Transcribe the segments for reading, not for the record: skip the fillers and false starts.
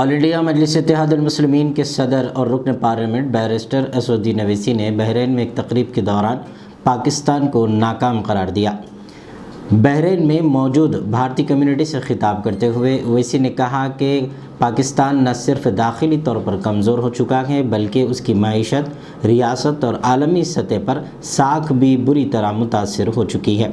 All India मजलिस इत्तेहादुल मुस्लिमीन के सदर और रुकन पार्लियामेंट बैरिस्टर असदुद्दीन अवैसी ने बहरीन में एक तकरीब के दौरान पाकिस्तान को नाकाम करार दिया। बहरीन में मौजूद भारतीय कम्युनिटी से खिताब करते हुए ओवैसी ने कहा कि पाकिस्तान न सिर्फ दाखिली तौर पर कमज़ोर हो चुका है बल्कि उसकी मईशत, रियासत और आलमी सतह पर साख भी बुरी तरह मुतासर हो चुकी है।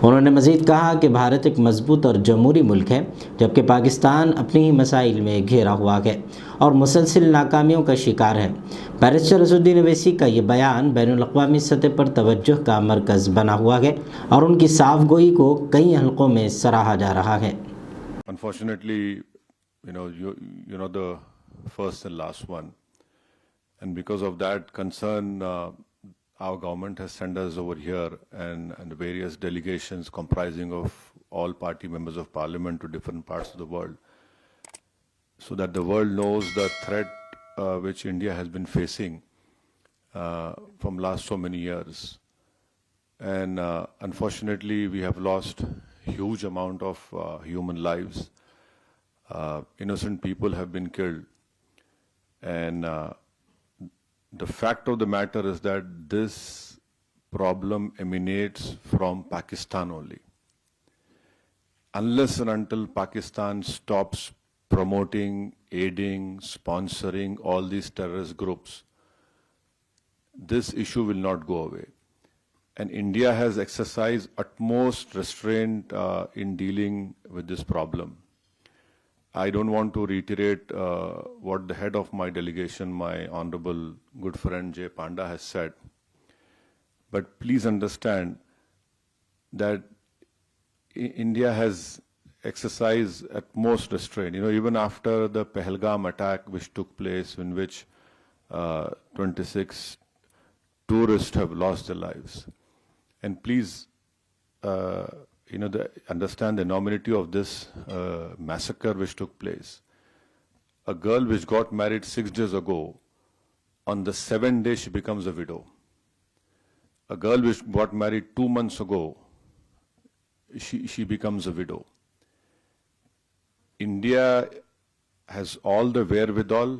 उन्होंने मज़ीद कहा कि भारत एक मजबूत और जमहूरी मुल्क है, जबकि पाकिस्तान अपनी ही मसाइल में घिरा हुआ है और मुसलसिल नाकामियों का शिकार है। बैरिस्टर असदुद्दीन अवैसी का ये बयान बैनुल-अक़वामी सतह पर तवज्जो का मरकज़ बना हुआ है और उनकी साफ गोई को कई हलकों में सराहा जा रहा है। Unfortunately, you're not the first and last one, and because of that concern, our government has sent us over here and various delegations comprising of all party members of parliament to different parts of the world, so that the world knows the threat which India has been facing from last so many years. And unfortunately, we have lost huge amount of human lives. Innocent people have been killed. And the fact of the matter is that this problem emanates from Pakistan only. Unless and until Pakistan stops promoting, aiding, sponsoring all these terrorist groups, this issue will not go away. And India has exercised utmost restraint in dealing with this problem. I don't want to reiterate what the head of my delegation, my honorable good friend Jay Panda, has said. But please understand that India has exercised utmost restraint. Even after the Pahalgam attack which took place, in which 26 tourists have lost their lives. And please, understand the enormity of this massacre which took place. A girl which got married 6 days ago, on the 7th day she becomes a widow. A girl which got married 2 months ago, she becomes a widow. India has all the wherewithal,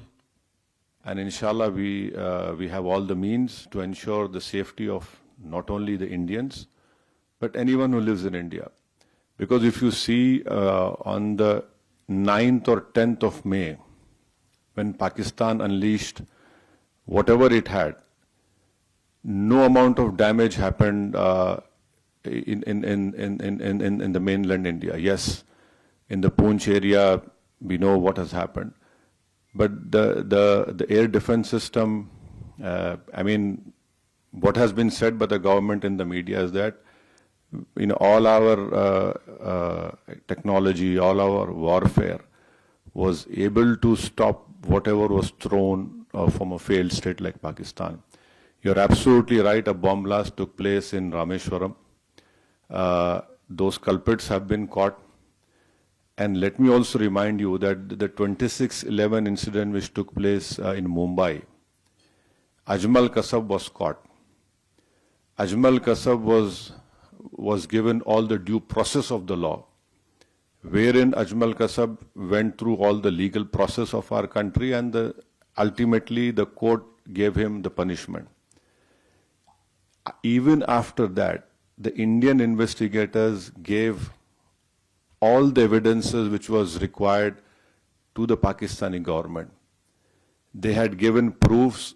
and inshallah we have all the means to ensure the safety of not only the Indians, but anyone who lives in India. Because if you see on the 9th or 10th of May, when Pakistan unleashed whatever it had, no amount of damage happened in the mainland India. Yes, in the Poonch area, we know what has happened. But the air defense system, what has been said by the government in the media is that all our technology, all our warfare was able to stop whatever was thrown from a failed state like Pakistan. You're absolutely right, a bomb blast took place in Rameshwaram. Those culprits have been caught. And let me also remind you that the 26/11 incident which took place in Mumbai, Ajmal Kasab was caught. Ajmal Kasab was given all the due process of the law, wherein Ajmal Kasab went through all the legal process of our country, and ultimately the court gave him the punishment. Even after that, the Indian investigators gave all the evidences which was required to the Pakistani government. They had given proofs,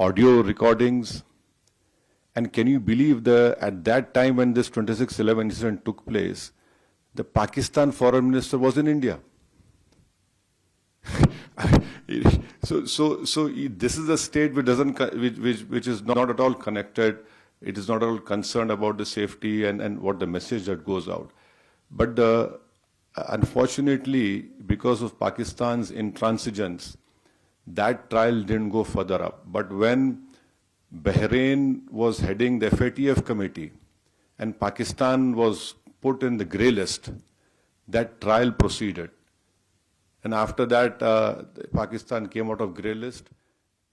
audio recordings, and can you believe at that time when this 26/11 incident took place, the Pakistan foreign minister was in India. So this is a state which is not at all connected. It is not at all concerned about the safety and what the message that goes out. But unfortunately, because of Pakistan's intransigence, that trial didn't go further up. But when Bahrain was heading the FATF committee and Pakistan was put in the grey list, that trial proceeded. And after that, Pakistan came out of grey list.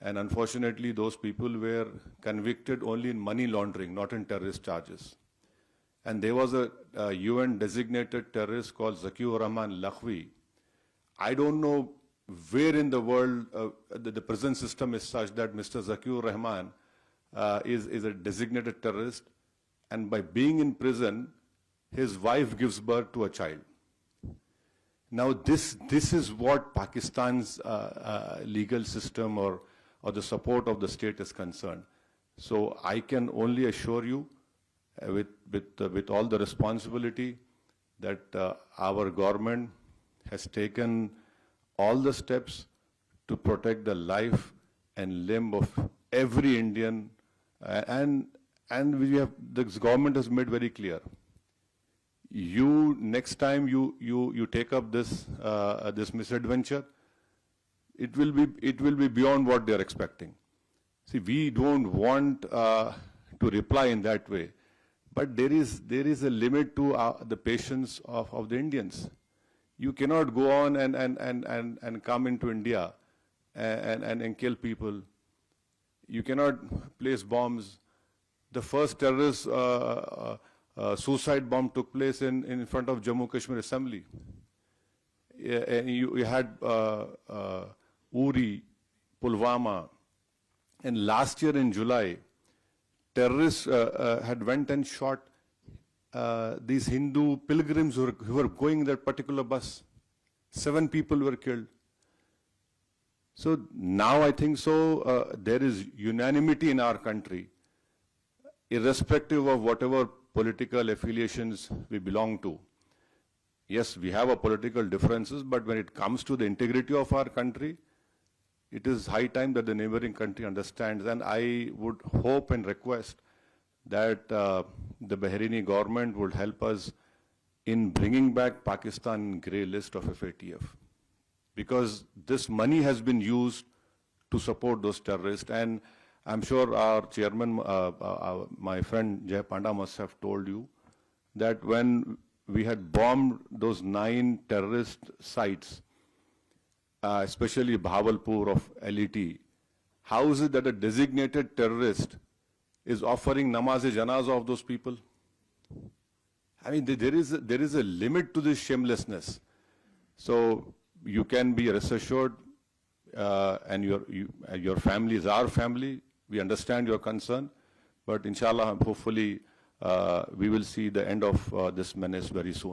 And unfortunately, those people were convicted only in money laundering, not in terrorist charges. And there was a UN designated terrorist called Zakiur Rahman Lakhvi. I don't know where in the world the prison system is such that Mr. Zakir Rahman is a designated terrorist, and by being in prison, his wife gives birth to a child. Now this is what Pakistan's legal system or the support of the state is concerned. So I can only assure you, with all the responsibility, that our government has taken all the steps to protect the life and limb of every Indian, and this government has made very clear. Next time you take up this misadventure, it will be beyond what they are expecting. See, we don't want to reply in that way, but there is a limit to the patience of the Indians. You cannot go on and come into India and kill people. You cannot place bombs. The first terrorist suicide bomb took place in front of Jammu Kashmir Assembly. And you had Uri, Pulwama, and last year in July, terrorists had went and shot these Hindu pilgrims who were going in that particular bus. 7 people were killed. So now I think there is unanimity in our country, irrespective of whatever political affiliations we belong to. Yes, we have our political differences, but when it comes to the integrity of our country, it is high time that the neighboring country understands. And I would hope and request that the Bahraini government would help us in bringing back Pakistan in grey list of FATF. Because this money has been used to support those terrorists. And I'm sure our chairman, my friend Jay Panda must have told you that when we had bombed those 9 terrorist sites, especially Bahawalpur of LET, how is it that a designated terrorist is offering namaz-e-janazah of those people? I mean, there is a limit to this shamelessness. So you can be rest assured, and your family is our family. We understand your concern, but inshallah, hopefully, we will see the end of this menace very soon.